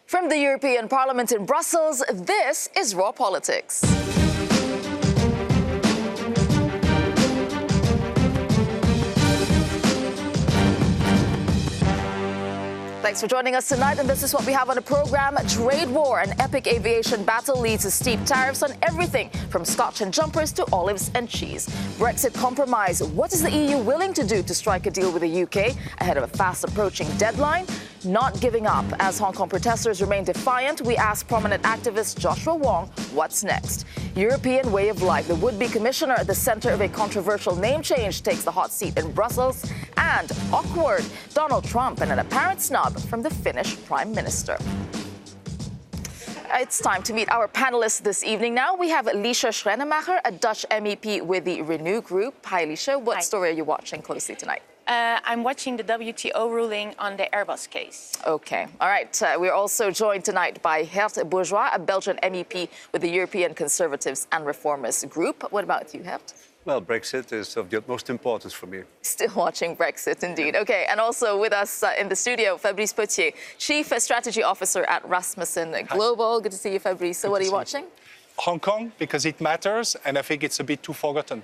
From the European Parliament in Brussels, this is Raw Politics. Thanks for joining us tonight, and this is what we have on the program. Trade war, an epic aviation battle leads to steep tariffs on everything from scotch and jumpers to olives and cheese. Brexit compromise. What is the EU willing to do to strike a deal with the UK ahead of a fast approaching deadline? Not giving up. As Hong Kong protesters remain defiant, we ask prominent activist Joshua Wong what's next. European way of life. The would-be commissioner at the center of a controversial name change takes the hot seat in Brussels. And awkward, Donald Trump and an apparent snub from the Finnish Prime Minister. It's time to meet our panelists this evening. Now we have Liesje Schrenemacher, a Dutch MEP with the Renew Group. Hi, Liesje. What story are you watching closely tonight? I'm watching the WTO ruling on the Airbus case. Okay. All right. We're also joined tonight by Gert Bourgeois, a Belgian MEP with the European Conservatives and Reformers Group. What about you, Gert? Well, Brexit is of the utmost importance for me. Still watching Brexit, indeed. Okay, and also with us in the studio, Fabrice Potier, Chief Strategy Officer at Rasmussen Global. Hi. Good to see you, Fabrice. So what are you watching? Hong Kong, because it matters, and I think it's a bit too forgotten.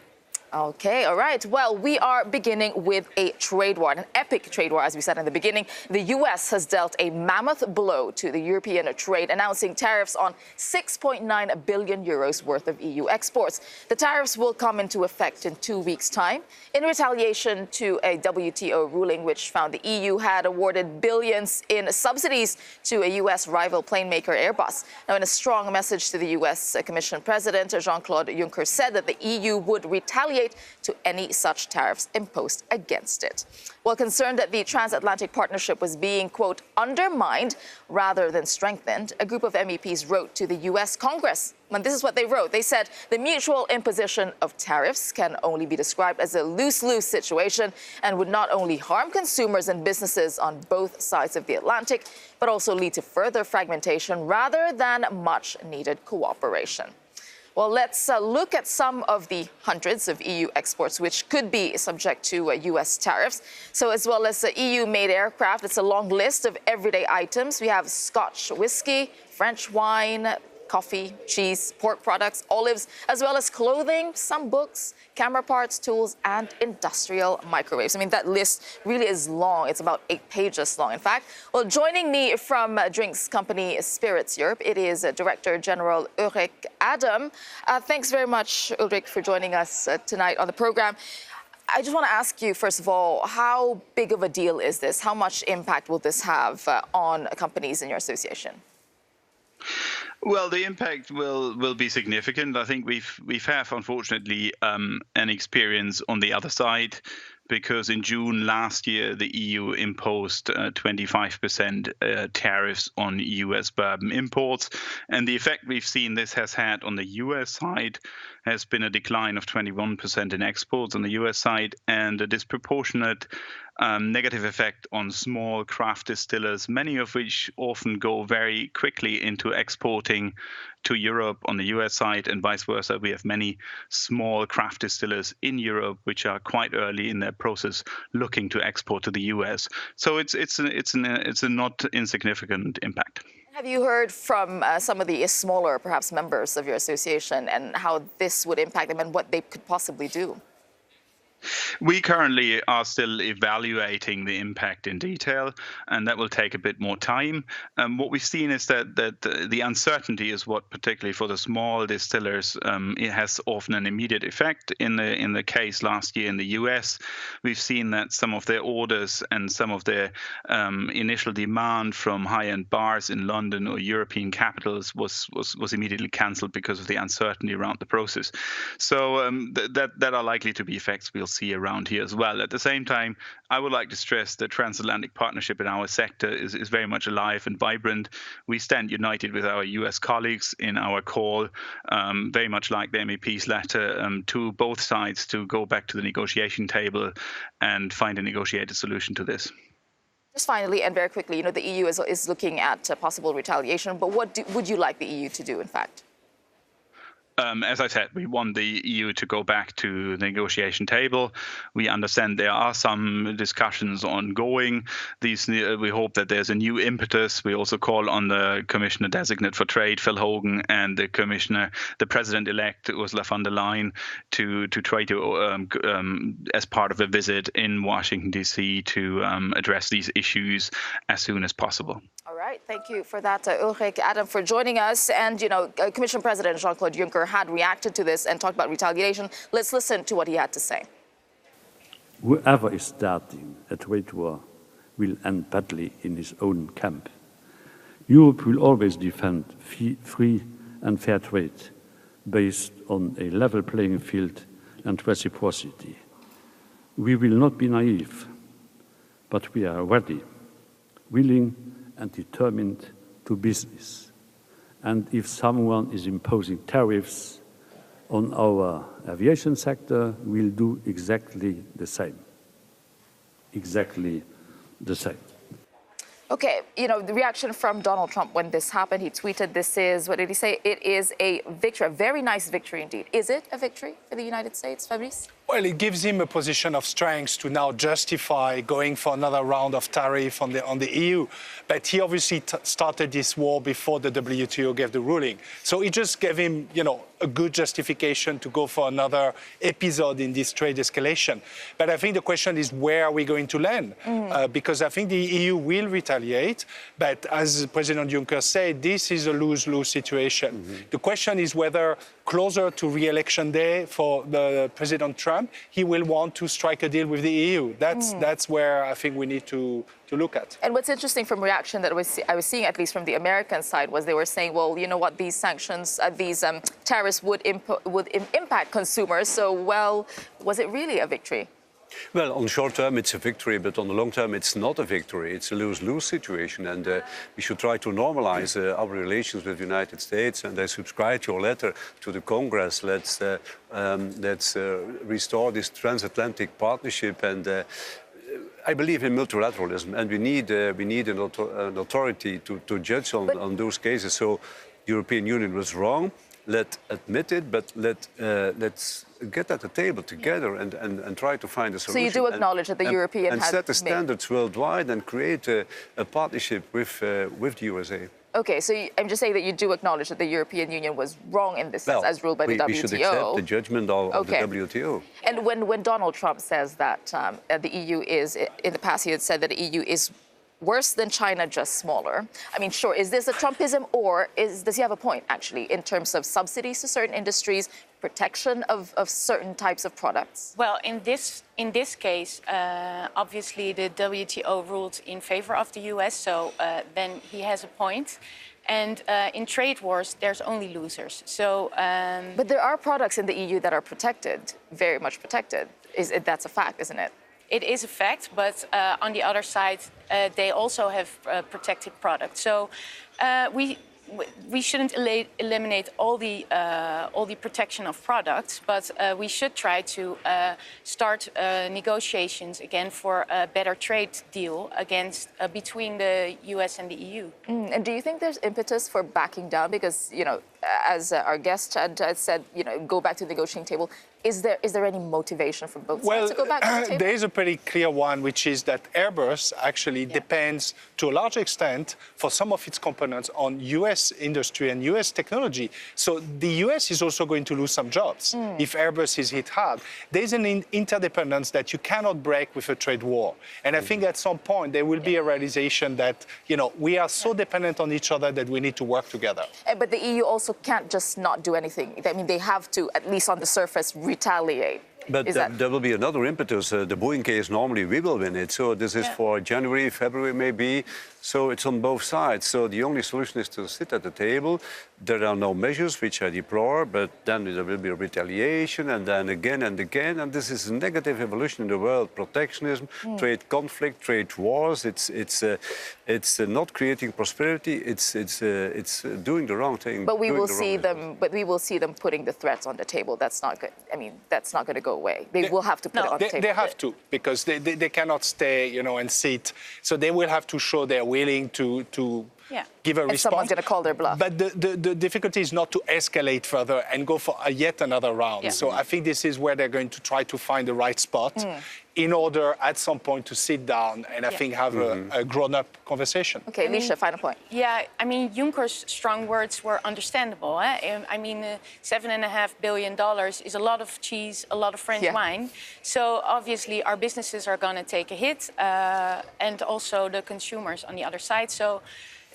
Okay, all right. Well, we are beginning with a trade war, an epic trade war, as we said in the beginning. The U.S. has dealt a mammoth blow to the European trade, announcing tariffs on 6.9 billion euros worth of EU exports. The tariffs will come into effect in 2 weeks' time in retaliation to a WTO ruling which found the EU had awarded billions in subsidies to a U.S. rival plane maker Airbus. Now, in a strong message to the U.S. Commission President, Jean-Claude Juncker said that the EU would retaliate to any such tariffs imposed against it. Well, concerned that the transatlantic partnership was being, quote, undermined rather than strengthened, a group of MEPs wrote to the U.S. Congress. And this is what they wrote. They said the mutual imposition of tariffs can only be described as a lose-lose situation and would not only harm consumers and businesses on both sides of the Atlantic, but also lead to further fragmentation rather than much-needed cooperation. Well, let's look at some of the hundreds of EU exports which could be subject to U.S. tariffs. So as well as EU-made aircraft, it's a long list of everyday items. We have Scotch whiskey, French wine, coffee, cheese, pork products, olives, as well as clothing, some books, camera parts, tools, and industrial microwaves. I mean, that list really is long. It's about 8 pages long, in fact. Well, joining me from drinks company Spirits Europe, it is Director General Ulrich Adam. Thanks very much, Ulrich, for joining us tonight on the program. I just want to ask you, first of all, how big of a deal is this? How much impact will this have on companies in your association? Well, the impact will be significant. I think we've have, unfortunately, an experience on the other side, because in June last year, the EU imposed 25% tariffs on US bourbon imports. And the effect we've seen this has had on the US side has been a decline of 21% in exports on the US side, and a disproportionate negative effect on small craft distillers, many of which often go very quickly into exporting to Europe on the US side, and vice versa. We have many small craft distillers in Europe which are quite early in their process looking to export to the US. So it's a not insignificant impact. Have you heard from some of the smaller, perhaps, members of your association and how this would impact them and what they could possibly do? We currently are still evaluating the impact in detail, and that will take a bit more time. What we've seen is that the uncertainty is what, particularly for the small distillers, it has often an immediate effect. In the case last year in the US, we've seen that some of their orders and some of their initial demand from high-end bars in London or European capitals was immediately cancelled because of the uncertainty around the process. So that are likely to be effects we'll see around here as well. At the same time, I would like to stress the transatlantic partnership in our sector is very much alive and vibrant. We stand united with our US colleagues in our call, very much like the MEP's letter, to both sides to go back to the negotiation table and find a negotiated solution to this. Just finally, and very quickly, the EU is looking at possible retaliation, but what would you like the EU to do, in fact? As I said, we want the EU to go back to the negotiation table. We understand there are some discussions ongoing. We hope that there's a new impetus. We also call on the Commissioner Designate for Trade, Phil Hogan, and the President-elect, Ursula von der Leyen, to try to, as part of a visit in Washington, D.C., to address these issues as soon as possible. All right, thank you for that, Ulrich, Adam, for joining us. And, Commission President Jean-Claude Juncker had reacted to this and talked about retaliation. Let's listen to what he had to say. Whoever is starting a trade war will end badly in his own camp. Europe will always defend free and fair trade based on a level playing field and reciprocity. We will not be naive, but we are ready, willing and determined to business. And if someone is imposing tariffs on our aviation sector, we'll do exactly the same. Exactly the same. Okay, the reaction from Donald Trump when this happened, he tweeted, what did he say? It is a victory, a very nice victory indeed. Is it a victory for the United States, Fabrice? Well, it gives him a position of strength to now justify going for another round of tariff on the EU. But he obviously started this war before the WTO gave the ruling. So it just gave him, a good justification to go for another episode in this trade escalation. But I think the question is, where are we going to land? Because I think the EU will retaliate. But as President Juncker said, this is a lose-lose situation. The question is whether closer to re-election day for the President Trump, he will want to strike a deal with the EU. That's where I think we need to look at. And what's interesting from reaction that I was seeing, at least from the American side, was they were saying, well, you know what, these sanctions, these tariffs would impact consumers. So, well, was it really a victory? Well, on short term, it's a victory, but on the long term, it's not a victory. It's a lose-lose situation, and we should try to normalize our relations with the United States. And I subscribe to your letter to the Congress. Let's restore this transatlantic partnership. And I believe in multilateralism, and we need an authority to judge on those cases. So the European Union was wrong. Let's admit it, but let's get at the table together and try to find a solution. So you do acknowledge that the European and set the standards worldwide and create a partnership with the USA. Okay, so I'm just saying that you do acknowledge that the European Union was wrong in this sense, as ruled by the WTO. We should accept the judgment of the WTO. And when Donald Trump says that the EU is, in the past he had said that the EU is worse than China, just smaller. I mean, sure, is this a Trumpism, or does he have a point, actually, in terms of subsidies to certain industries, protection of certain types of products? Well, in this case, obviously the WTO ruled in favor of the US, so then he has a point. And in trade wars, there's only losers. So, but there are products in the EU that are protected, very much protected. That's a fact, isn't it? It is a fact, but on the other side, they also have protected products. So we shouldn't eliminate all the protection of products, but we should try to start negotiations again for a better trade deal between the US and the EU. And do you think there's impetus for backing down? Because, as our guest had said, go back to the negotiating table. Is there any motivation from both sides to go back to the table? There is a pretty clear one, which is that Airbus actually depends, to a large extent, for some of its components on US industry and US technology. So the US is also going to lose some jobs if Airbus is hit hard. There's an interdependence that you cannot break with a trade war. And I think at some point there will be a realization that, we are so dependent on each other that we need to work together. But the EU also can't just not do anything. I mean, they have to, at least on the surface, retaliate. But there will be another impetus. The Boeing case, normally we will win it. So this is for January, February maybe. So it's on both sides. So the only solution is to sit at the table. There are no measures, which I deplore, but then there will be a retaliation, and then again and again. And this is a negative evolution in the world. Protectionism, trade conflict, trade wars. It's not creating prosperity. It's doing the wrong thing. But we will see them. But we will see them putting the threats on the table. That's not good. I mean, that's not going to go away. They will have to put it on the table. They have to, because they cannot stay, and sit. So they will have to show they're willing to give a if response. someone's going to call their bluff. But the difficulty is not to escalate further and go for yet another round. So I think this is where they're going to try to find the right spot in order at some point to sit down and I think have a grown-up conversation. Okay, Misha, final point. Yeah, I mean, Juncker's strong words were understandable. I mean, $7.5 billion is a lot of cheese, a lot of French wine. So obviously our businesses are going to take a hit and also the consumers on the other side. So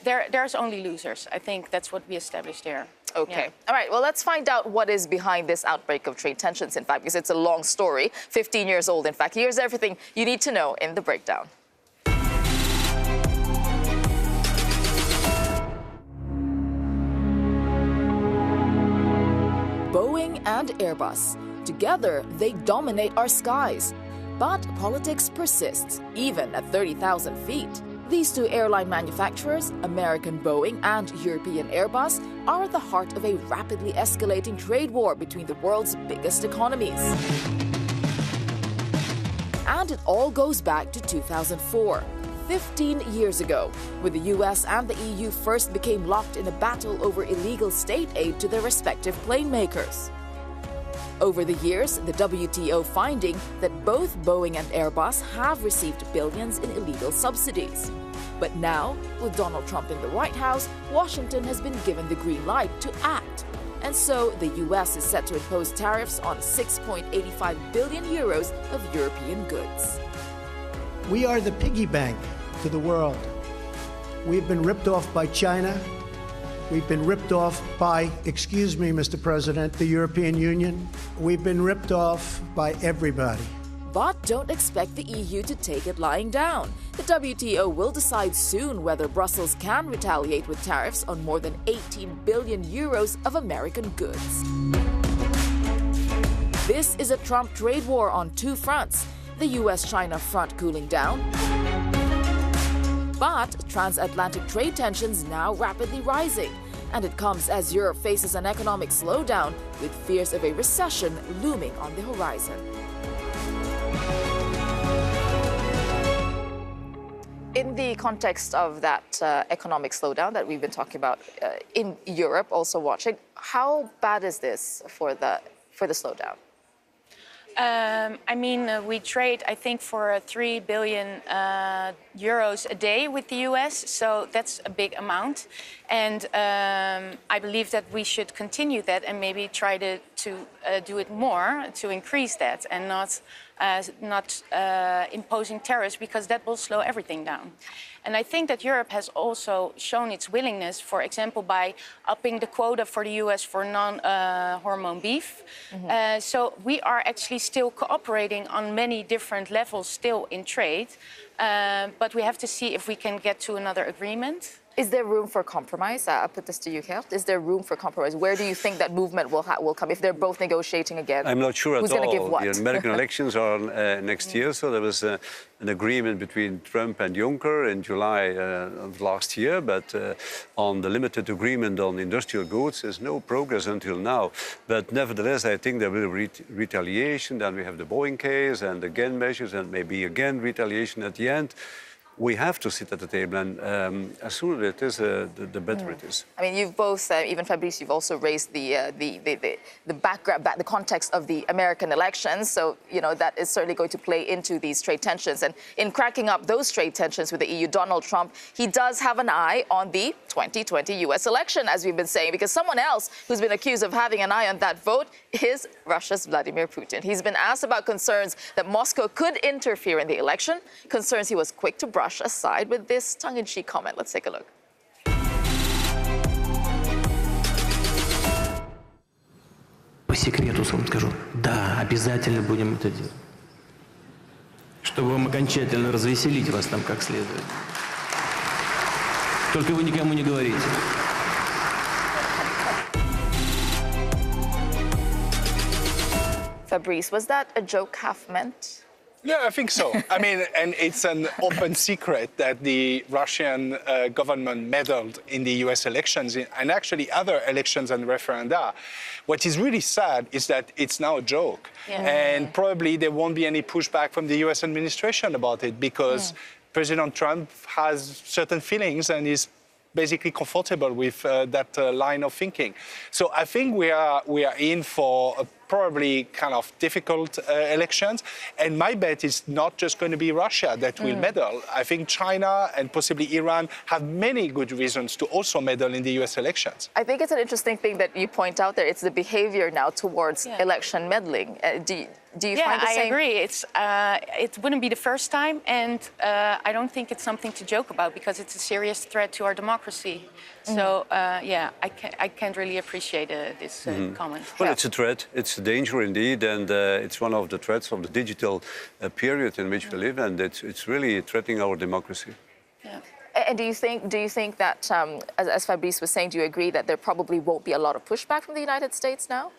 there's only losers. I think that's what we established there. Okay. All right. Well, let's find out what is behind this outbreak of trade tensions, in fact, because it's a long story, 15 years old, in fact. Here's everything you need to know in the breakdown. Boeing and Airbus. Together, they dominate our skies. But politics persists, even at 30,000 feet. These two airline manufacturers, American Boeing and European Airbus, are at the heart of a rapidly escalating trade war between the world's biggest economies. And it all goes back to 2004, 15 years ago, when the US and the EU first became locked in a battle over illegal state aid to their respective plane makers. Over the years, the WTO finding that both Boeing and Airbus have received billions in illegal subsidies. But now, with Donald Trump in the White House, Washington has been given the green light to act. And so the US is set to impose tariffs on 6.85 billion euros of European goods. We are the piggy bank to the world. We've been ripped off by China. We've been ripped off by, excuse me, Mr. President, the European Union. We've been ripped off by everybody. But don't expect the EU to take it lying down. The WTO will decide soon whether Brussels can retaliate with tariffs on more than 18 billion euros of American goods. This is a Trump trade war on two fronts, the US-China front cooling down, but transatlantic trade tensions now rapidly rising. And it comes as Europe faces an economic slowdown with fears of a recession looming on the horizon. In the context of that economic slowdown that we've been talking about in Europe, also watching, how bad is this for the slowdown? I mean, we trade, I think, for 3 billion euros a day with the US, so that's a big amount. And I believe that we should continue that and maybe try to do it more, to increase that, and not imposing tariffs, because that will slow everything down. And I think that Europe has also shown its willingness, for example, by upping the quota for the US for non-hormone beef. So we are actually still cooperating on many different levels still in trade, but we have to see if we can get to another agreement. Is there room for compromise? I'll put this to you, Michel. Is there room for compromise? Where do you think that movement will come if they're both negotiating again? I'm not sure Who's at all. Who's going to give what? The American elections are next year, so there was an agreement between Trump and Juncker in July of last year, but on the limited agreement on industrial goods, there's no progress until now. But nevertheless, I think there will be retaliation. Then we have the Boeing case and again measures and maybe again retaliation at the end. We have to sit at the table, and as sooner it is, the better it is. I mean, you've both, even Fabrice, you've also raised the background, the context of the American elections. So, you know, that is certainly going to play into these trade tensions. And in cracking up those trade tensions with the EU, Donald Trump, he does have an eye on the 2020 US election, as we've been saying, because someone else who's been accused of having an eye on that vote is Russia's Vladimir Putin. He's been asked about concerns that Moscow could interfere in the election, concerns he was quick to brush aside with this tongue-in-cheek comment. Let's take a look. По секрету вам скажу, да, обязательно будем это делать. Чтобы вам окончательно развеселить вас там как следует. Только вы никому не говорите. Fabrice, was that a joke half meant? Yeah, I think so. I mean, and it's an open secret that the Russian government meddled in the US elections and actually other elections and referenda. What is really sad is that it's now a joke. Yeah. And probably there won't be any pushback from the US administration about it because President Trump has certain feelings and is basically comfortable with that line of thinking. So I think we are in for a probably kind of difficult elections. And my bet is not just going to be Russia that will meddle. I think China and possibly Iran have many good reasons to also meddle in the US elections. I think it's an interesting thing that you point out there. It's the behavior now towards election meddling. Do you find the same? I agree. It wouldn't be the first time, and I don't think it's something to joke about because it's a serious threat to our democracy. So, I can't really appreciate this comment. Well, it's a threat. It's a danger indeed, and it's one of the threats of the digital period in which we live, and it's really threatening our democracy. Yeah. And do you think that, as Fabrice was saying, do you agree that there probably won't be a lot of pushback from the United States now?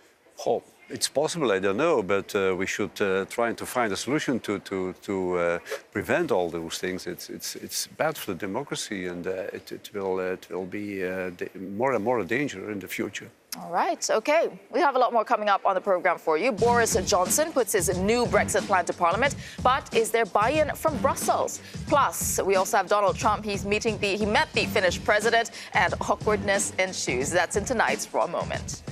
Oh, it's possible, I don't know, but we should try to find a solution to prevent all those things. It's bad for the democracy, and it will be more and more a danger in the future. All right, okay. We have a lot more coming up on the program for you. Boris Johnson puts his new Brexit plan to Parliament, but is there buy-in from Brussels? Plus, we also have Donald Trump. He met the Finnish president, and awkwardness ensues. That's in tonight's Raw Moment.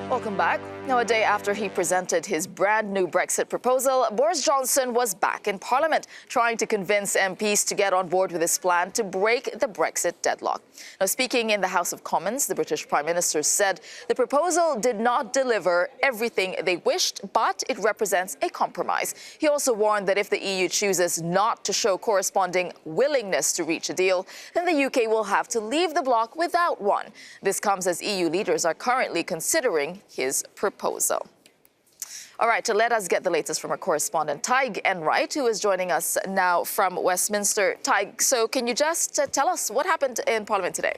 Welcome back. Now, a day after he presented his brand new Brexit proposal, Boris Johnson was back in Parliament trying to convince MPs to get on board with his plan to break the Brexit deadlock. Now, speaking in the House of Commons, the British Prime Minister said the proposal did not deliver everything they wished, but it represents a compromise. He also warned that if the EU chooses not to show corresponding willingness to reach a deal, then the UK will have to leave the bloc without one. This comes as EU leaders are currently considering his proposal. All right, to let us get the latest from our correspondent, Tig Enright, who is joining us now from Westminster. Tig, so can you just tell us what happened in Parliament today?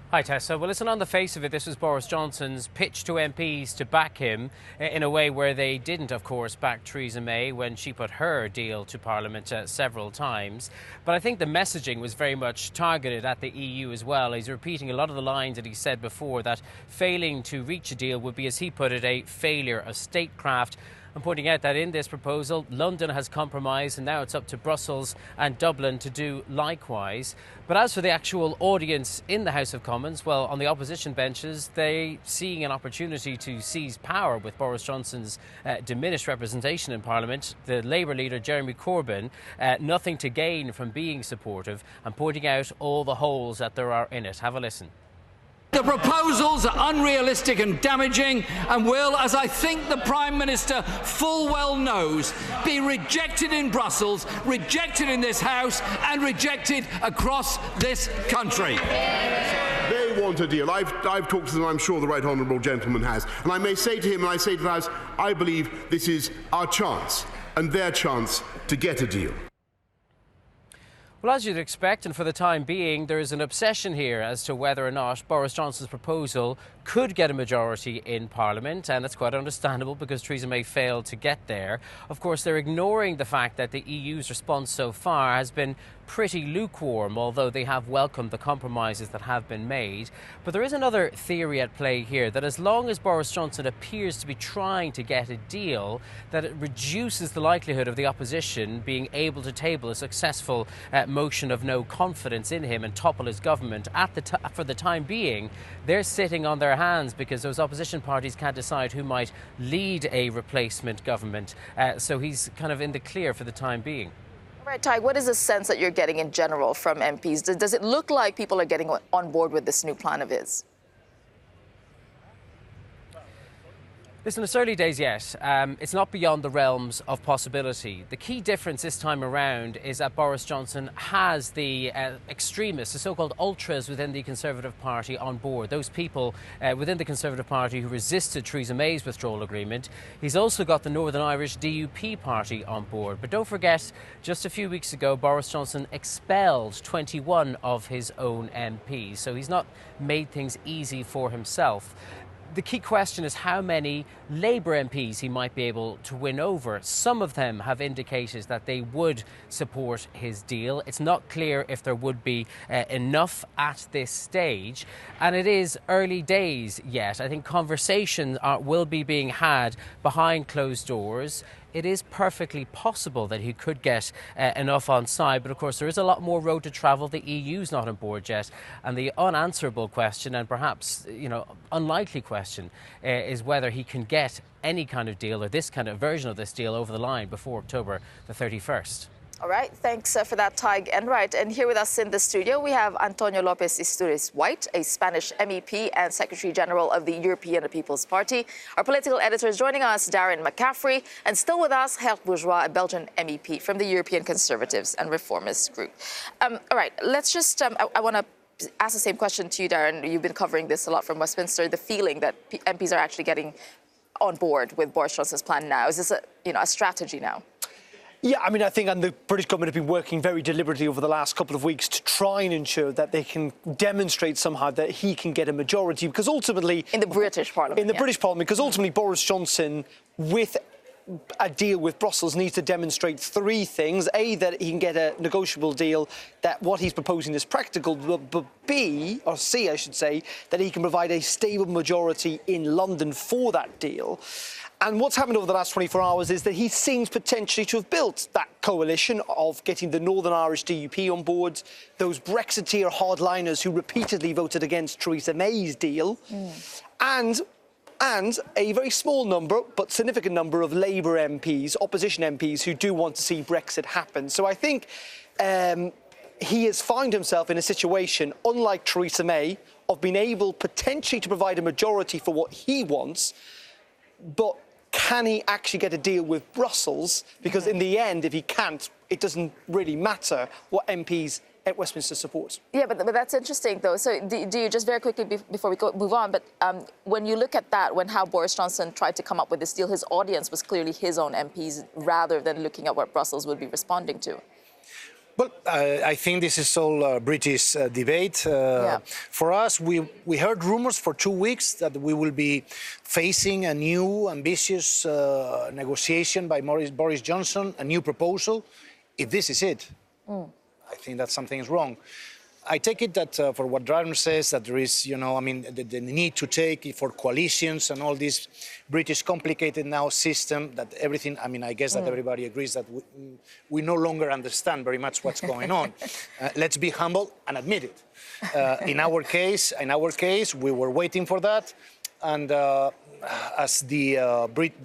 Hi, Tessa. Well, listen, on the face of it, this was Boris Johnson's pitch to MPs to back him in a way where they didn't, of course, back Theresa May when she put her deal to Parliament several times. But I think the messaging was very much targeted at the EU as well. He's repeating a lot of the lines that he said before, that failing to reach a deal would be, as he put it, a failure of statecraft. And pointing out that in this proposal, London has compromised and now it's up to Brussels and Dublin to do likewise. But as for the actual audience in the House of Commons, well, on the opposition benches, they seeing an opportunity to seize power with Boris Johnson's diminished representation in Parliament. The Labour leader, Jeremy Corbyn, nothing to gain from being supportive and pointing out all the holes that there are in it. Have a listen. The proposals are unrealistic and damaging and will, as I think the Prime Minister full well knows, be rejected in Brussels, rejected in this House and rejected across this country. They want a deal. I've talked to them, I'm sure the right honourable gentleman has. And I may say to him, and I say to the House, I believe this is our chance and their chance to get a deal. Well, as you'd expect, and for the time being, there is an obsession here as to whether or not Boris Johnson's proposal could get a majority in Parliament, and that's quite understandable because Theresa May failed to get there. Of course, they're ignoring the fact that the EU's response so far has been pretty lukewarm, although they have welcomed the compromises that have been made. But there is another theory at play here, that as long as Boris Johnson appears to be trying to get a deal, that it reduces the likelihood of the opposition being able to table a successful motion of no confidence in him and topple his government. For the time being, they're sitting on their hands because those opposition parties can't decide who might lead a replacement government. So he's kind of in the clear for the time being. All right, Tig, what is the sense that you're getting in general from MPs? Does it look like people are getting on board with this new plan of his? Listen, it's early days yet. It's not beyond the realms of possibility. The key difference this time around is that Boris Johnson has the extremists, the so-called ultras within the Conservative Party on board, those people within the Conservative Party who resisted Theresa May's withdrawal agreement. He's also got the Northern Irish DUP party on board. But don't forget, just a few weeks ago, Boris Johnson expelled 21 of his own MPs. So he's not made things easy for himself. The key question is how many Labour MPs he might be able to win over. Some of them have indicated that they would support his deal. It's not clear if there would be enough at this stage. And it is early days yet. I think conversations will be being had behind closed doors. it is perfectly possible that he could get enough on side. But of course, there is a lot more road to travel. The EU's not on board yet. And the unanswerable question, and perhaps, unlikely question, is whether he can get any kind of deal or this kind of version of this deal over the line before October the 31st. All right, thanks for that, Tig Enright. And here with us in the studio, we have Antonio Lopez Isturiz White, a Spanish MEP and Secretary General of the European People's Party. Our political editor is joining us, Darren McCaffrey. And still with us, Gert Bourgeois, a Belgian MEP from the European Conservatives and Reformists Group. All right, let's just, I want to ask the same question to you, Darren. You've been covering this a lot from Westminster, the feeling that MPs are actually getting on board with Boris Johnson's plan now. Is this a strategy now? Yeah, I mean, I think the British government have been working very deliberately over the last couple of weeks to try and ensure that they can demonstrate somehow that he can get a majority, because ultimately... In the British Parliament. In the British Parliament, because ultimately Boris Johnson, with a deal with Brussels, needs to demonstrate three things. A, that he can get a negotiable deal, that what he's proposing is practical, but B, or C, I should say, that he can provide a stable majority in London for that deal. And what's happened over the last 24 hours is that he seems potentially to have built that coalition of getting the Northern Irish DUP on board, those Brexiteer hardliners who repeatedly voted against Theresa May's deal, and a very small number, but significant number of Labour MPs, opposition MPs, who do want to see Brexit happen. So I think he has found himself in a situation, unlike Theresa May, of being able potentially to provide a majority for what he wants, but can he actually get a deal with Brussels? Because in the end, if he can't, it doesn't really matter what MPs at Westminster support. Yeah, but that's interesting, though. So do you, just very quickly before we move on, but when you look at that, how Boris Johnson tried to come up with this deal, his audience was clearly his own MPs rather than looking at what Brussels would be responding to. Well, I think this is all British debate. For us, we heard rumors for 2 weeks that we will be facing a new ambitious negotiation by Boris Johnson, a new proposal. If this is it, I think that something is wrong. I take it that for what Darren says, that there is, the need to take for coalitions and all this British complicated now system, that everything, I guess that everybody agrees that we no longer understand very much what's going on. Let's be humble and admit it. In our case, we were waiting for that. And as the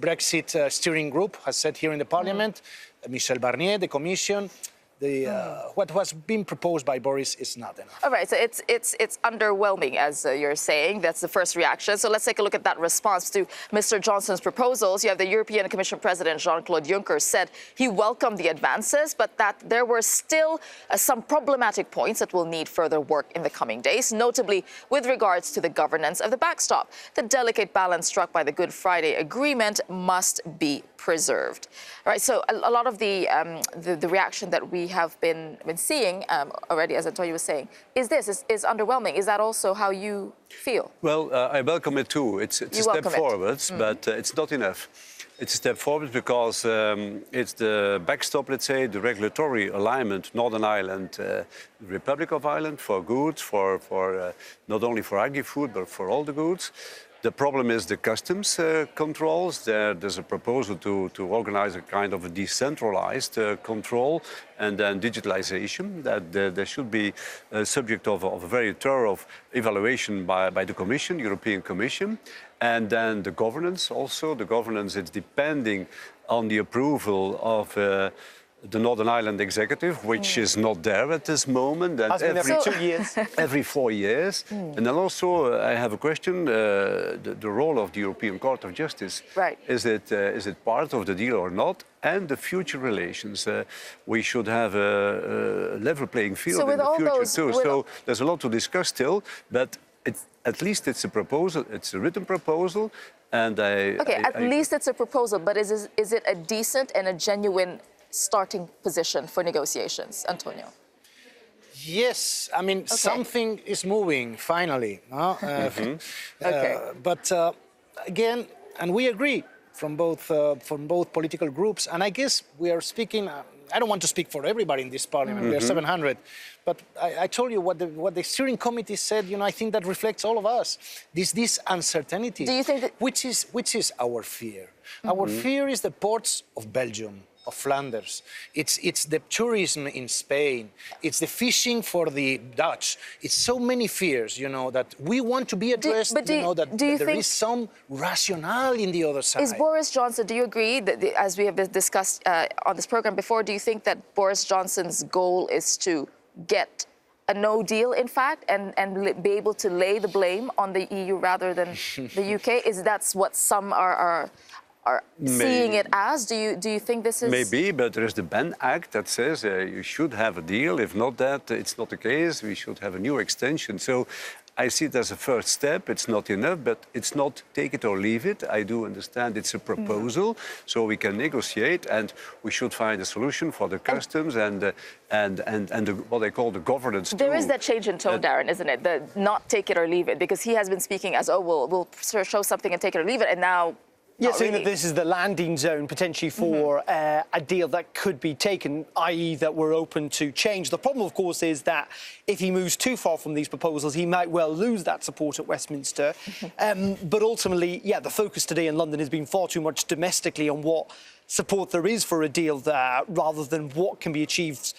Brexit steering group has said here in the Parliament, Michel Barnier, the Commission, what was being proposed by Boris is not enough. All right, so it's underwhelming, as you're saying. That's the first reaction. So let's take a look at that response to Mr. Johnson's proposals. You have the European Commission President Jean-Claude Juncker said he welcomed the advances, but that there were still some problematic points that will need further work in the coming days, notably with regards to the governance of the backstop. The delicate balance struck by the Good Friday Agreement must be preserved. All right, so a lot of the reaction that we have been seeing already, as Antonio was saying, is underwhelming. Is that also how you feel? Well, I welcome it too. It's a step forwards, but it's not enough. It's a step forward because it's the backstop, let's say, the regulatory alignment, Northern Ireland, Republic of Ireland, for goods, for not only for agri-food, but for all the goods. The problem is the customs controls. There's a proposal to organize a kind of a decentralized control, and then digitalization, that there should be a subject of a very thorough evaluation by the Commission, European Commission. And then the governance also. The governance is depending on the approval of the Northern Ireland Executive, which is not there at this moment. And every 2 years. Every 4 years. And then also, I have a question, the role of the European Court of Justice. Right. Is it part of the deal or not? And the future relations. We should have a level playing field in the future too. So there's a lot to discuss still, but at least it's a proposal, it's a written proposal. And at least it's a proposal, but is it a decent and a genuine starting position for negotiations, Antonio? Yes, something is moving finally. But again, and we agree from both political groups, and I guess we are speaking. I don't want to speak for everybody in this parliament. There are 700. But I told you what the steering committee said. I think that reflects all of us. This uncertainty. Do you think that... which is our fear? Our fear is the ports of Belgium, of Flanders. It's the tourism in Spain. It's the fishing for the Dutch. It's so many fears, that we want to be addressed. There is some rationale in the other side. Is Boris Johnson, do you agree that, as we have discussed on this program before, do you think that Boris Johnson's goal is to get a no deal, in fact, and be able to lay the blame on the EU rather than the UK? Is that's what some are seeing it as? Do you think this is... Maybe, but there is the Ben Act that says you should have a deal. If not that, it's not the case. We should have a new extension. So I see it as a first step. It's not enough, but it's not take it or leave it. I do understand it's a proposal, so we can negotiate, and we should find a solution for the customs and what they call the governance. There is that change in tone, Darren, isn't it? The not take it or leave it, because he has been speaking as, we'll show something and take it or leave it, and now... Yes, saying that this is the landing zone potentially for a deal that could be taken, i.e. that we're open to change. The problem, of course, is that if he moves too far from these proposals, he might well lose that support at Westminster. But ultimately, the focus today in London has been far too much domestically on what support there is for a deal there, rather than what can be achieved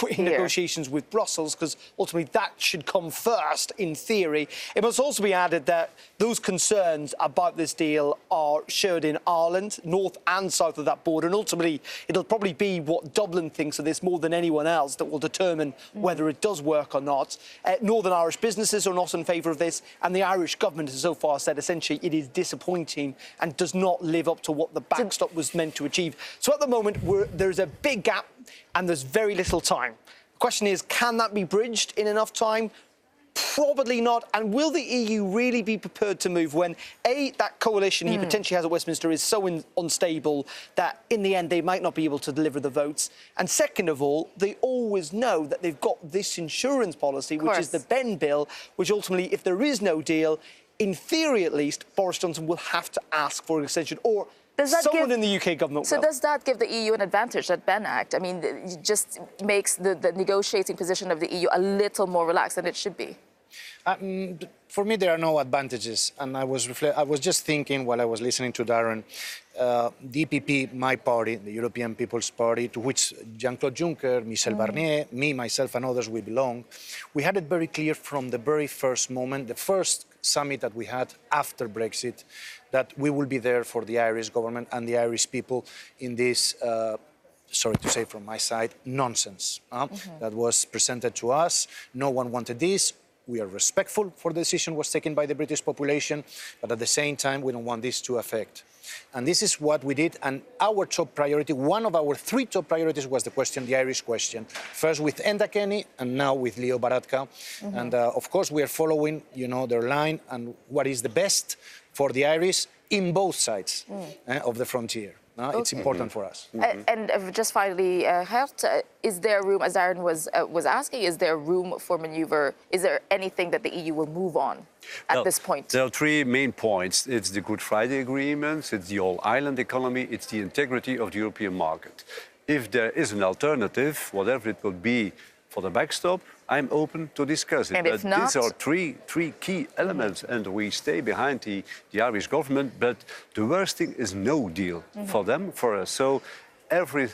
in negotiations with Brussels, because ultimately that should come first, in theory. It must also be added that those concerns about this deal are shared in Ireland, north and south of that border, and ultimately it'll probably be what Dublin thinks of this more than anyone else that will determine whether it does work or not. Northern Irish businesses are not in favour of this, and the Irish government has so far said essentially it is disappointing and does not live up to what the backstop was meant to achieve. So at the moment, there's a big gap and there's very little time. The question is, can that be bridged in enough time? Probably not. And will the EU really be prepared to move when, A, that coalition he potentially has at Westminster is so unstable that in the end they might not be able to deliver the votes? And second of all, they always know that they've got this insurance policy, which is the Ben bill, which ultimately, if there is no deal, in theory at least, Boris Johnson will have to ask for an extension, or someone in the UK government will. So does that give the EU an advantage, that Ben Act? I mean, it just makes the negotiating position of the EU a little more relaxed than it should be. For me, there are no advantages. And I was just thinking while I was listening to Darren, the EPP, my party, the European People's Party, to which Jean-Claude Juncker, Michel Barnier, me, myself and others, we belong, we had it very clear from the very first moment, the first summit that we had after Brexit, that we will be there for the Irish government and the Irish people in this, sorry to say from my side, nonsense that was presented to us. No one wanted this. We are respectful for the decision was taken by the British population, but at the same time, we don't want this to affect. And this is what we did. And our top priority, one of our three top priorities was the Irish question. First with Enda Kenny and now with Leo Varadkar. And of course, we are following, their line and what is the best for the Irish in both sides of the frontier. It's important for us. And just finally, Gert, is there room, as Darren was asking, is there room for manoeuvre? Is there anything that the EU will move on at this point? There are three main points. It's the Good Friday Agreement, it's the all-island economy, it's the integrity of the European market. If there is an alternative, whatever it would be for the backstop, I'm open to discuss it. And if not, these are three key elements, and we stay behind the Irish government. But the worst thing is no deal for them, for us. So every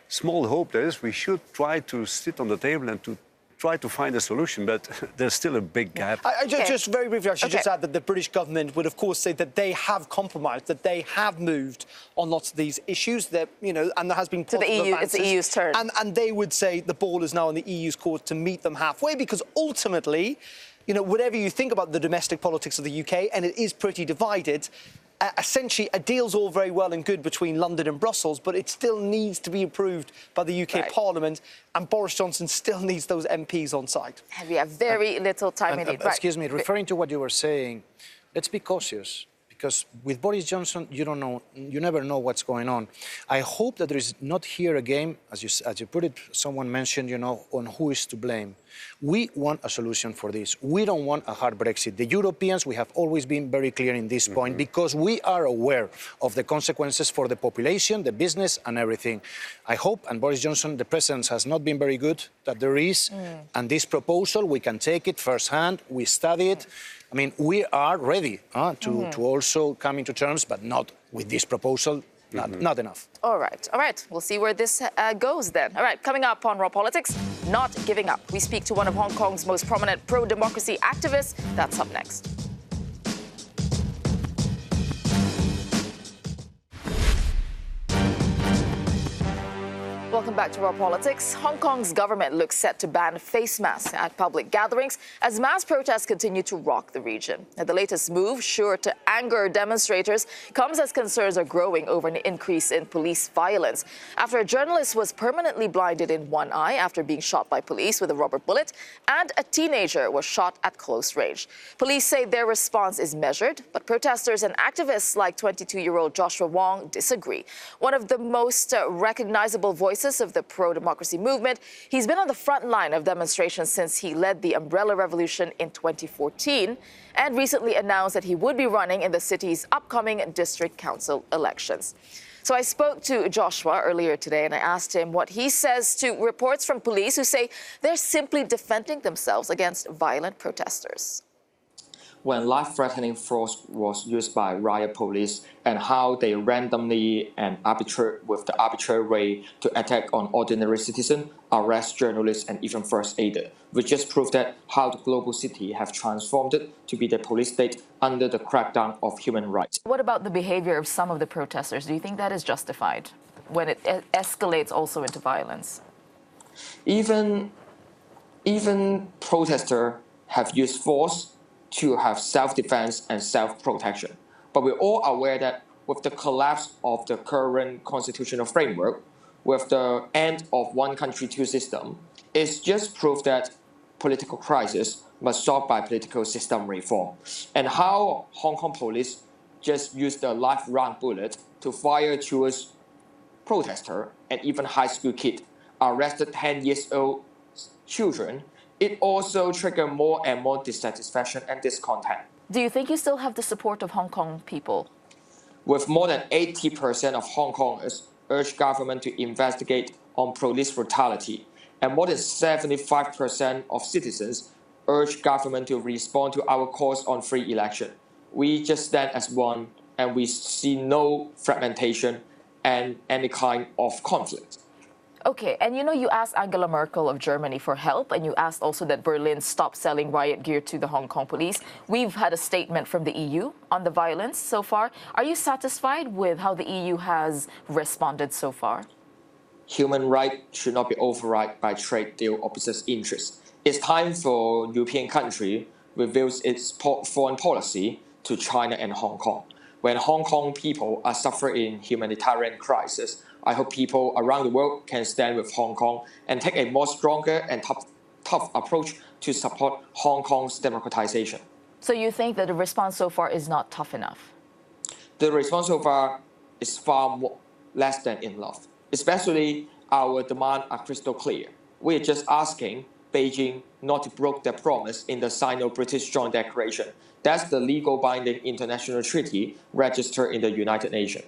small hope there is, we should try to sit on the table and to try to find a solution, but there's still a big gap. Just very briefly, I should just add that the British government would, of course, say that they have compromised, that they have moved on lots of these issues, that, and there has been positive advances. It's the EU's turn. And they would say the ball is now in the EU's court to meet them halfway, because ultimately, whatever you think about the domestic politics of the UK, and it is pretty divided, essentially, a deal's all very well and good between London and Brussels, but it still needs to be approved by the UK Parliament, and Boris Johnson still needs those MPs on side. We have very little time indeed. Excuse me, referring to what you were saying, let's be cautious, because with Boris Johnson, you never know what's going on. I hope that there is not here a game, as you put it, someone mentioned, on who is to blame. We want a solution for this. We don't want a hard Brexit. The Europeans, we have always been very clear in this point because we are aware of the consequences for the population, the business and everything. I hope, and Boris Johnson, the presence has not been very good, that there is, and this proposal, we can take it firsthand, we study it. I mean, we are ready to also come into terms, but not with this proposal. Not enough. All right. We'll see where this goes then. All right, coming up on Raw Politics, not giving up. We speak to one of Hong Kong's most prominent pro-democracy activists. That's up next. Welcome back to Raw Politics. Hong Kong's government looks set to ban face masks at public gatherings as mass protests continue to rock the region. And the latest move, sure to anger demonstrators, comes as concerns are growing over an increase in police violence. After a journalist was permanently blinded in one eye after being shot by police with a rubber bullet, and a teenager was shot at close range. Police say their response is measured, but protesters and activists like 22-year-old Joshua Wong disagree. One of the most recognizable voices of the pro-democracy movement, he's been on the front line of demonstrations since he led the Umbrella Revolution in 2014 and recently announced that he would be running in the city's upcoming district council elections. So I spoke to Joshua earlier today and I asked him what he says to reports from police who say they're simply defending themselves against violent protesters. When life-threatening force was used by riot police and how they randomly and with the arbitrary way to attack on ordinary citizens, arrest journalists and even first aiders, which just proved that how the global city have transformed it to be the police state under the crackdown of human rights. What about the behavior of some of the protesters? Do you think that is justified when it escalates also into violence? Even protesters have used force to have self-defense and self-protection. But we're all aware that with the collapse of the current constitutional framework, with the end of one country, two system, it's just proof that political crisis must solved by political system reform. And how Hong Kong police just used a live round bullet to fire towards protesters and even high school kids, arrested 10-year-old children, it also triggered more and more dissatisfaction and discontent. Do you think you still have the support of Hong Kong people? With more than 80% of Hong Kongers urge government to investigate on police brutality, and more than 75% of citizens urge government to respond to our calls on free election. We just stand as one, and we see no fragmentation and any kind of conflict. Okay, and you asked Angela Merkel of Germany for help, and you asked also that Berlin stop selling riot gear to the Hong Kong police. We've had a statement from the EU on the violence so far. Are you satisfied with how the EU has responded so far? Human rights should not be overridden by trade deal opposite interests. It's time for European country reviews its foreign policy to China and Hong Kong. When Hong Kong people are suffering humanitarian crisis, I hope people around the world can stand with Hong Kong and take a more stronger and tough approach to support Hong Kong's democratization. So you think that the response so far is not tough enough? The response so far is far less than enough. Especially our demands are crystal clear. We are just asking Beijing not to break their promise in the Sino-British Joint Declaration. That's the legal binding international treaty registered in the United Nations.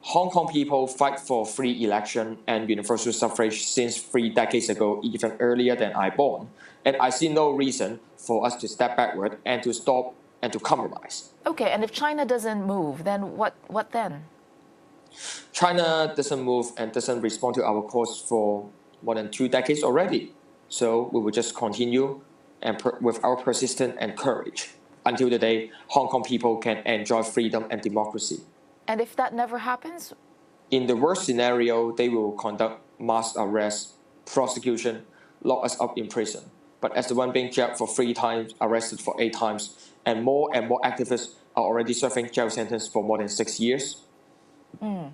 Hong Kong people fight for free election and universal suffrage since 3 decades ago, even earlier than I born. And I see no reason for us to step backward and to stop and to compromise. Okay, and if China doesn't move, then what then? China doesn't move and doesn't respond to our calls for more than 2 decades already. So we will just continue and with our persistence and courage until the day Hong Kong people can enjoy freedom and democracy. And if that never happens? In the worst scenario, they will conduct mass arrest, prosecution, lock us up in prison. But as the one being jailed for 3 times, arrested for 8 times, and more activists are already serving jail sentence for more than 6 years,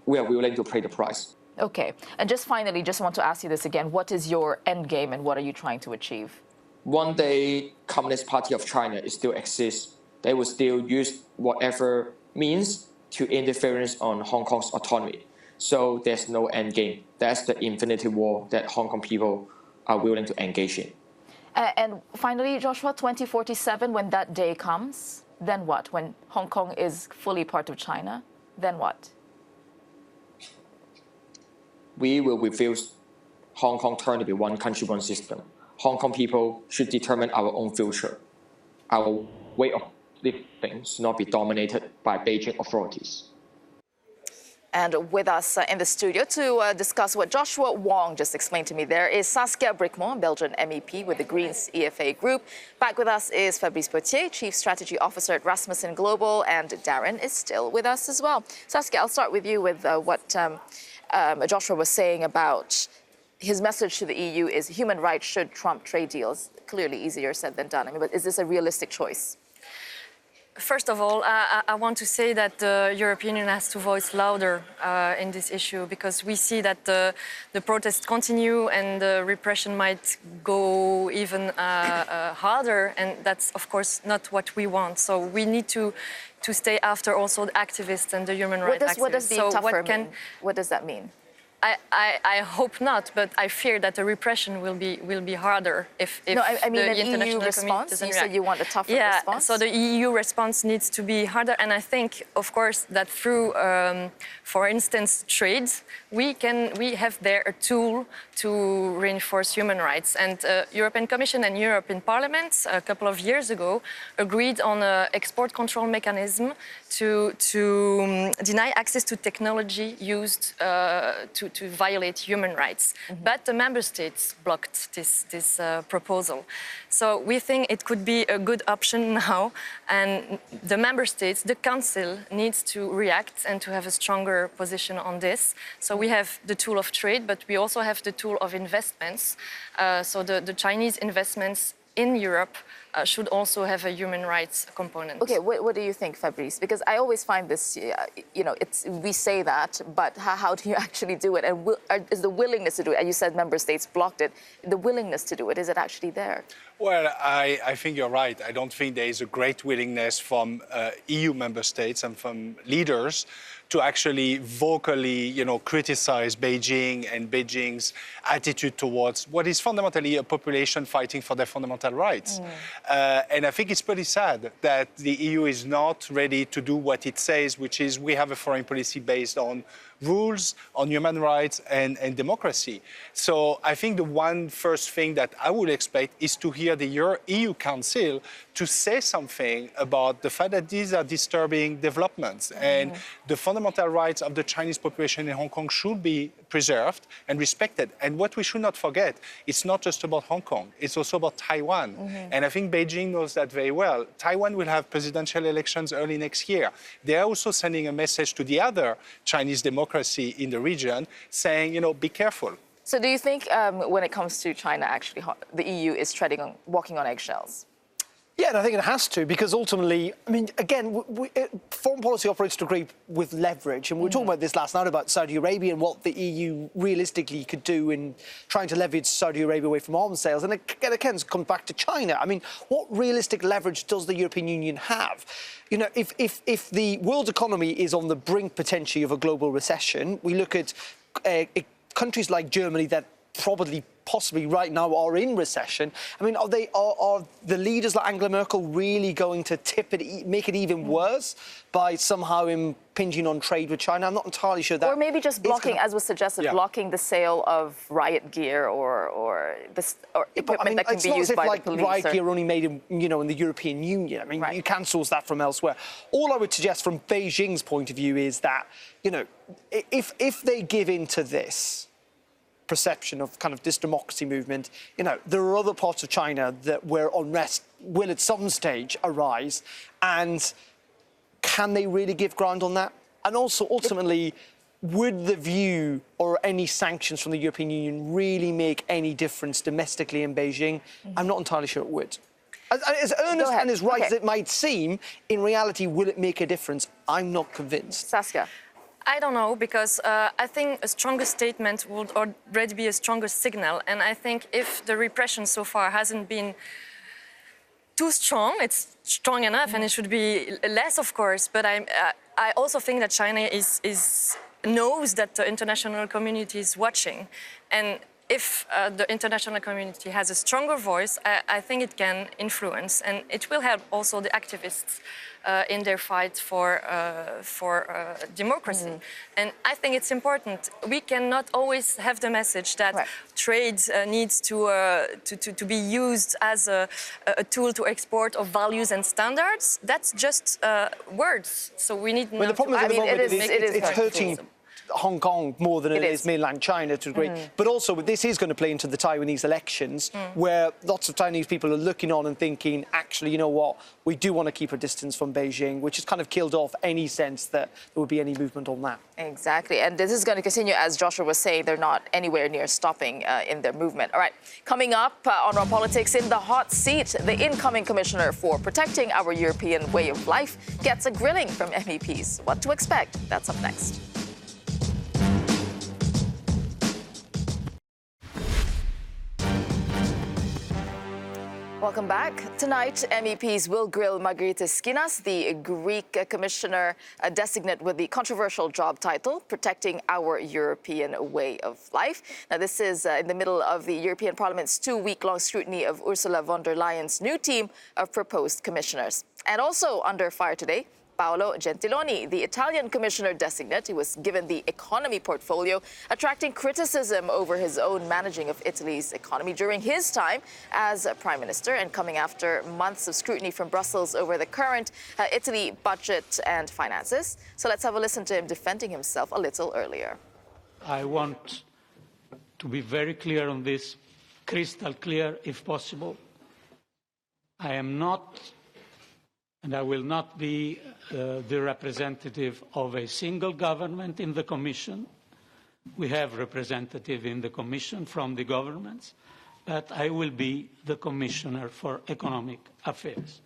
we are willing to pay the price. Okay. And just finally, just want to ask you this again. What is your end game and what are you trying to achieve? One day, Communist Party of China still exists. They will still use whatever means to interference on Hong Kong's autonomy. So there's no end game. That's the infinity war that Hong Kong people are willing to engage in. And finally, Joshua, 2047, when that day comes, then what? When Hong Kong is fully part of China, then what? We will refuse Hong Kong turn to be one country, one system. Hong Kong people should determine our own future. Our way of living should not be dominated by Beijing authorities. And with us in the studio to discuss what Joshua Wong just explained to me there is Saskia Bricmont, Belgian MEP with the Greens EFA Group. Back with us is Fabrice Potier, Chief Strategy Officer at Rasmussen Global, and Darren is still with us as well. Saskia, I'll start with you with what Joshua was saying about his message to the EU is human rights should trump trade deals. Clearly easier said than done. I mean, but is this a realistic choice? First of all, I want to say that the European Union has to voice louder in this issue, because we see that the protests continue and the repression might go even harder, and that's of course not what we want. So we need to stay after also the activists and the human rights activists. What does being tougher mean? What does that mean? I hope not, but I fear that the repression will be harder if no, I mean the an international EU response. doesn't You react. said you want a tougher response. So the EU response needs to be harder, and I think, of course, that through, for instance, trade, we have there a tool to reinforce human rights. And European Commission and European Parliament a couple of years ago agreed on an export control mechanism to deny access to technology used to violate human rights. Mm-hmm. But the member states blocked this proposal. So we think it could be a good option now, and the member states, the Council, needs to react and to have a stronger position on this. So we have the tool of trade, but we also have the tool of investments. So the Chinese investments in Europe should also have a human rights component. Okay, what do you think, Fabrice? Because I always find this, we say that, but how do you actually do it? And is the willingness to do it, and you said member states blocked it, the willingness to do it, is it actually there? Well, I think you're right. I don't think there is a great willingness from EU member states and from leaders to actually vocally, criticize Beijing and Beijing's attitude towards what is fundamentally a population fighting for their fundamental rights. And I think it's pretty sad that the EU is not ready to do what it says, which is we have a foreign policy based on rules, on human rights and democracy. So I think the one first thing that I would expect is to hear the EU Council to say something about the fact that these are disturbing developments and the fundamental rights of the Chinese population in Hong Kong should be preserved and respected. And what we should not forget, it's not just about Hong Kong, it's also about Taiwan. And I think Beijing knows that very well. Taiwan will have presidential elections early next year. They are also sending a message to the other Chinese democracy in the region saying, be careful. So do you think when it comes to China, actually, the EU is walking on eggshells? Yeah, and I think it has to, because ultimately, I mean, again, foreign policy operates to agree with leverage. And we were talking about this last night about Saudi Arabia and what the EU realistically could do in trying to leverage Saudi Arabia away from arms sales. And again, comes back to China. I mean, what realistic leverage does the European Union have? If the world economy is on the brink potentially of a global recession, we look at countries like Germany that possibly right now are in recession. I mean, are the leaders like Angela Merkel really going to make it even worse by somehow impinging on trade with China? I'm not entirely sure that. Or maybe just blocking, as was suggested, blocking the sale of riot gear or equipment that can be used by the police. Riot gear only made in the European Union. I mean, you can source that from elsewhere. All I would suggest from Beijing's point of view is that, if they give in to this perception of kind of this democracy movement, there are other parts of China where unrest will at some stage arise, and can they really give ground on that? And also, ultimately, would the view or any sanctions from the European Union really make any difference domestically in Beijing? I'm not entirely sure it would. As earnest and as right as it might seem, in reality, will it make a difference? I'm not convinced. Saskia. I don't know, because I think a stronger statement would already be a stronger signal. And I think if the repression so far hasn't been too strong. It's strong enough, and it should be less, of course. But I also think that China knows that the international community is watching, and if the international community has a stronger voice, I think it can influence, and it will help also the activists in their fight for democracy. And I think it's important. We cannot always have the message that trade needs to be used as a tool to export of values and standards. That's just words. So we need. Well, the problem at the moment is it's hurting Hong Kong more than it is mainland China to a degree. But also, this is going to play into the Taiwanese elections, where lots of Chinese people are looking on and thinking, actually, you know what, we do want to keep a distance from Beijing, which has kind of killed off any sense that there would be any movement on that. Exactly. And this is going to continue, as Joshua was saying, they're not anywhere near stopping in their movement. All right, coming up on our politics, in the hot seat, the incoming commissioner for protecting our European way of life gets a grilling from MEPs. What to expect? That's up next. Welcome back. Tonight, MEPs will grill Margaritis Skinas, the Greek commissioner designate with the controversial job title, Protecting Our European Way of Life. Now, this is in the middle of the European Parliament's 2-week-long scrutiny of Ursula von der Leyen's new team of proposed commissioners. And also under fire today, Paolo Gentiloni, the Italian commissioner designate, who was given the economy portfolio, attracting criticism over his own managing of Italy's economy during his time as prime minister, and coming after months of scrutiny from Brussels over the current Italy budget and finances. So let's have a listen to him defending himself a little earlier. I want to be very clear on this, crystal clear if possible. I am not, and I will not be the representative of a single government in the Commission. We have representatives in the Commission from the governments, but I will be the Commissioner for Economic Affairs.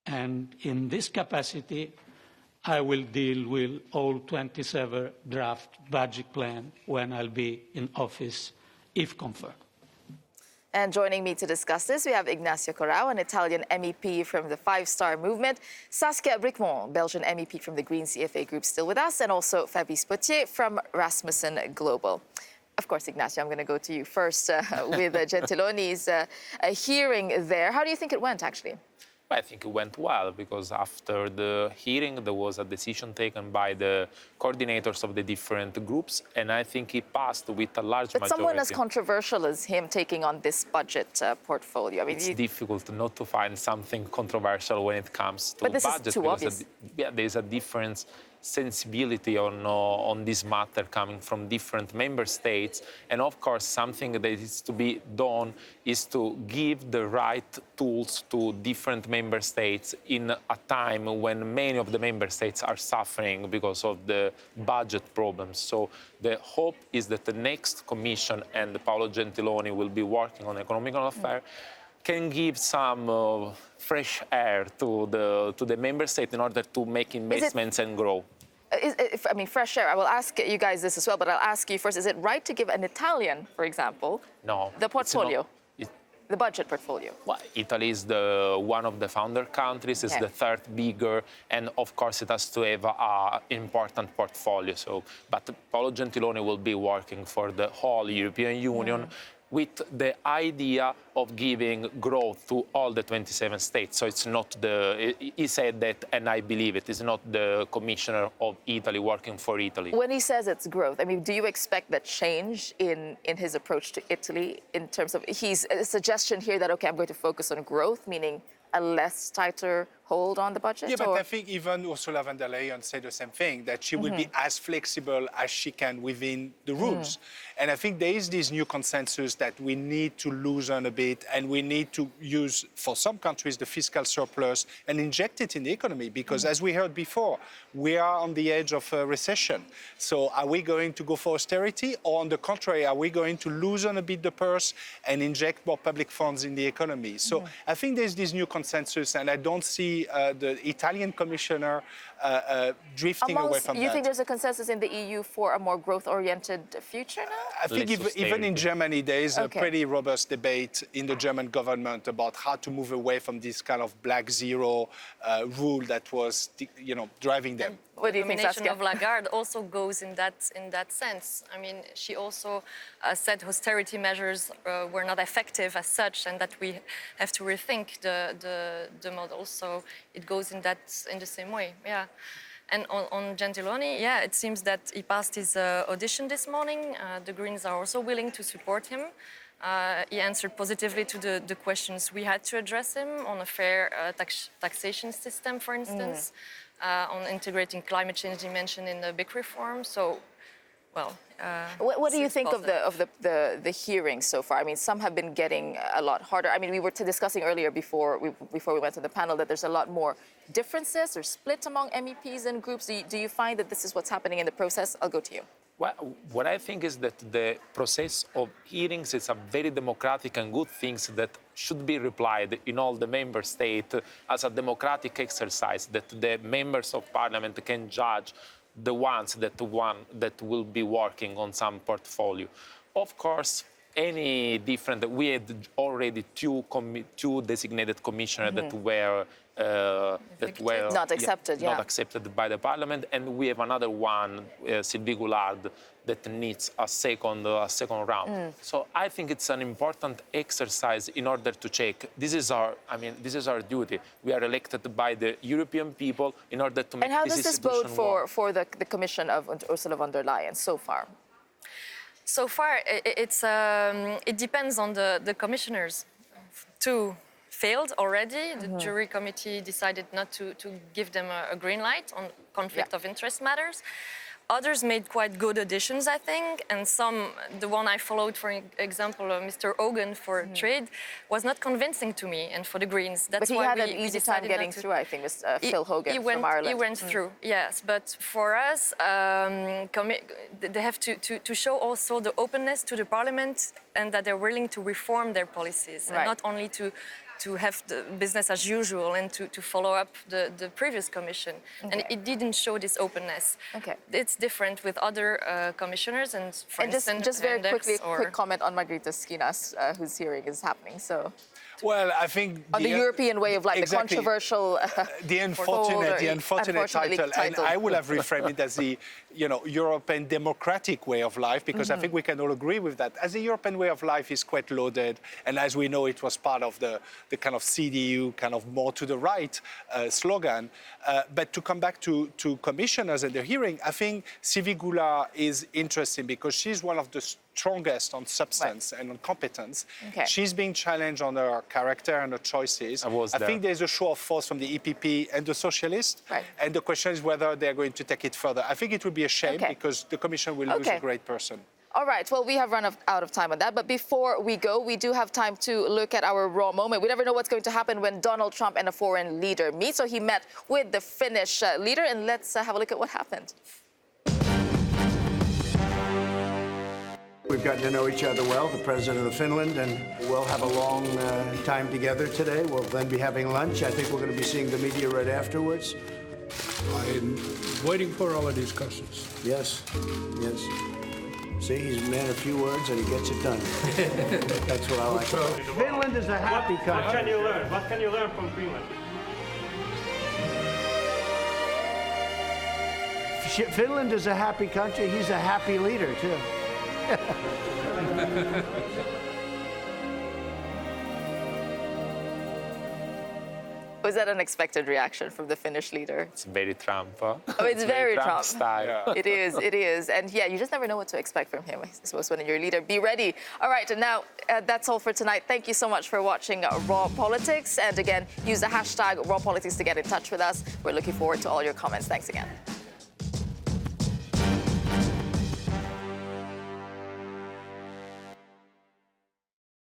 And in this capacity, I will deal with all 27 draft budget plan when I'll be in office, if confirmed. And joining me to discuss this, we have Ignacio Corrao, an Italian MEP from the Five Star Movement, Saskia Bricmont, Belgian MEP from the Green CFA Group, still with us, and also Fabrice Potier from Rasmussen Global. Of course, Ignacio, I'm going to go to you first with Gentiloni's hearing there. How do you think it went, actually? I think it went well, because after the hearing, there was a decision taken by the coordinators of the different groups, and I think it passed with a large majority. But someone as controversial as him taking on this budget portfolio, I mean, it's difficult not to find something controversial when it comes to budget. But this is too obvious. There's a difference sensibility on this matter coming from different member states. And of course, something that is to be done is to give the right tools to different member states in a time when many of the member states are suffering because of the budget problems. So the hope is that the next Commission, and Paolo Gentiloni will be working on economic affairs, can give some fresh air to the member state in order to make investments and grow. I mean, fresh air. I will ask you guys this as well, but I'll ask you first. Is it right to give an Italian, for example, the portfolio, the budget portfolio? Well, Italy is one of the founder countries. It's the third bigger, and of course it has to have an important portfolio. So, but Paolo Gentiloni will be working for the whole European Union, with the idea of giving growth to all the 27 states. So it's not he said that, and I believe it, is not the commissioner of Italy working for Italy. When he says it's growth, I mean, do you expect that change in his approach to Italy in terms of, he's a suggestion here that, okay, I'm going to focus on growth, meaning a less tighter hold on the budget? Yeah, but I think even Ursula von der Leyen said the same thing, that she will be as flexible as she can within the rules. And I think there is this new consensus that we need to loosen a bit, and we need to use, for some countries, the fiscal surplus and inject it in the economy, because as we heard before, we are on the edge of a recession. So are we going to go for austerity, or on the contrary, are we going to loosen a bit the purse and inject more public funds in the economy? So I think there's this new consensus, and I don't see see the Italian commissioner drifting away from that. You think there's a consensus in the EU for a more growth-oriented future now? I think even in Germany, there is a pretty robust debate in the German government about how to move away from this kind of black zero rule that was, driving them. What do you think, Saskia? The nomination of Lagarde also goes in that sense. I mean, she also said austerity measures were not effective as such, and that we have to rethink the model. So it goes in the same way. Yeah. And on Gentiloni, yeah, it seems that he passed his audition this morning. The Greens are also willing to support him. He answered positively to the questions we had to address him on a fair taxation system, for instance, on integrating climate change dimension in the big reform. So, well, what do you think of the hearings so far? I mean, some have been getting a lot harder. I mean, we were discussing earlier before we went to the panel that there's a lot more differences or split among MEPs and groups. Do you find that this is what's happening in the process? I'll go to you. Well, what I think is that the process of hearings is a very democratic and good thing that should be replied in all the member states as a democratic exercise, that the members of parliament can judge the ones that will be working on some portfolio. Of course, any different, we had already two designated commissioners that were not accepted, not accepted by the parliament, and we have another one, Sylvie Goulard, that needs a second round. So I think it's an important exercise in order to check. This is our duty. We are elected by the European people in order to make. And how does this bode for the Commission of Ursula von der Leyen so far? So far, it depends on the commissioners. Two failed already. The jury committee decided not to give them a green light on conflict of interest matters. Others made quite good additions, I think, and the one I followed, for example, Mr. Hogan for trade, was not convincing to me, and for the Greens. That's but he had an easy time getting through, I think, with Phil Hogan from Ireland. He went through, yes. But for us, they have to show also the openness to the parliament and that they're willing to reform their policies, and not only to have the business as usual and to follow up the previous commission. And it didn't show this openness. It's different with other commissioners and, for instance, just very quickly, a quick comment on Margaritis Schinas, whose hearing is happening. So. Well, I think on the European way of life, the controversial, the unfortunate title, and I will have reframed it as the, European democratic way of life, because I think we can all agree with that. As the European way of life is quite loaded, and as we know, it was part of the kind of CDU, kind of more to the right slogan. But to come back to commissioners and the hearing, I think Sylvie Goulard is interesting because she's one of the strongest on substance and on competence. She's being challenged on her character and her choices. I think there's a show of force from the EPP and the Socialists. And the question is whether they're going to take it further. I think it would be a shame because the Commission will lose a great person. All right, well, we have run out of time on that. But before we go, we do have time to look at our raw moment. We never know what's going to happen when Donald Trump and a foreign leader meet. So he met with the Finnish leader, and let's have a look at what happened. We've gotten to know each other well, the president of Finland, and we'll have a long time together today. We'll then be having lunch. I think we're going to be seeing the media right afterwards. I'm waiting for our discussions. Yes. See, he's a man of few words and he gets it done. That's what I like. Finland is a happy country. What can you learn? What can you learn from Finland? Finland is a happy country. He's a happy leader, too. Was that an unexpected reaction from the Finnish leader? It's very Trump. Huh? Oh, it's very Trump style. Yeah. It is. And yeah, you just never know what to expect from him, I suppose, when you're a leader. Be ready. All right, and now that's all for tonight. Thank you so much for watching Raw Politics. And again, use the hashtag Raw Politics to get in touch with us. We're looking forward to all your comments. Thanks again.